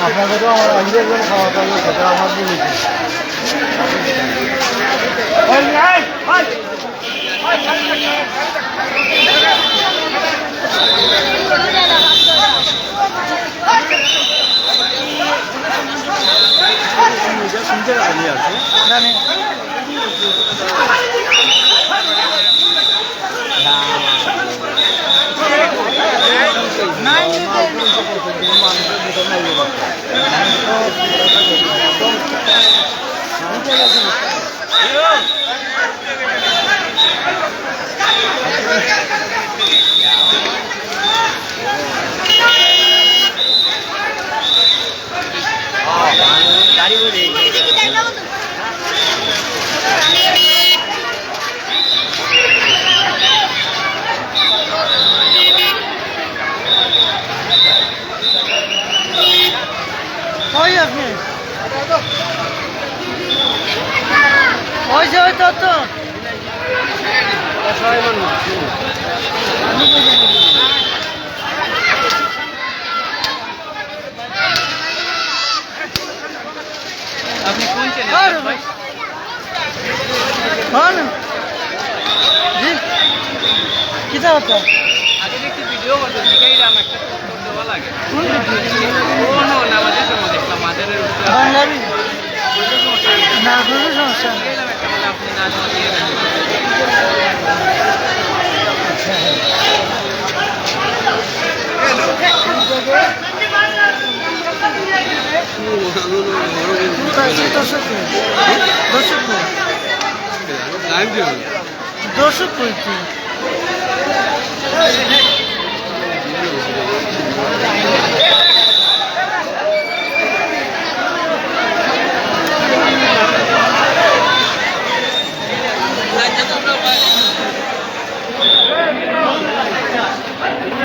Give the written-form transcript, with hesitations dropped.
আপনাকে তো আমাদের খাওয়া দাওয়া সেটা আমার বলেছি শুনতে আছে আপনি কোন চ্যানেল ভাই? হ্যাঁ জি কি হতো আগে দেখি ভিডিও করতে দিকাইলাম একটা ভালো লাগে কোন ভিডিও ও না আমাদের তো দেখলাম মাঝের বাংলাবি না কোনো সমস্যা নেই আপনি না দিয়ে দর্শক